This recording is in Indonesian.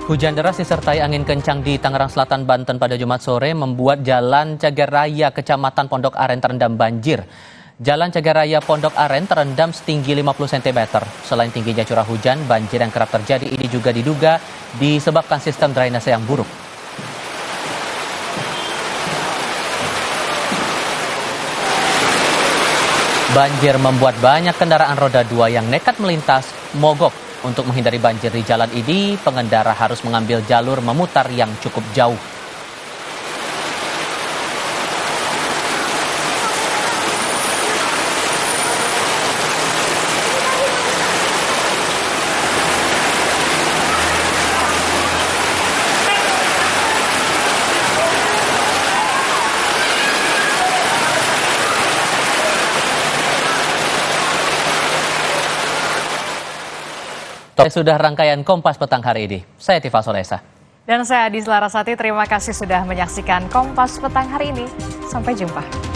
Hujan deras disertai angin kencang di Tangerang Selatan, Banten pada Jumat sore membuat Jalan Cagar Raya Kecamatan Pondok Aren terendam banjir. Jalan Cagar Raya Pondok Aren terendam setinggi 50 cm. Selain tingginya curah hujan, banjir yang kerap terjadi ini juga diduga disebabkan sistem drainase yang buruk. Banjir membuat banyak kendaraan roda 2 yang nekat melintas mogok. Untuk menghindari banjir di jalan ini, pengendara harus mengambil jalur memutar yang cukup jauh. Sudah rangkaian Kompas Petang hari ini. Saya Tifa Solesa. Dan saya Adis Larasati, terima kasih sudah menyaksikan Kompas Petang hari ini. Sampai jumpa.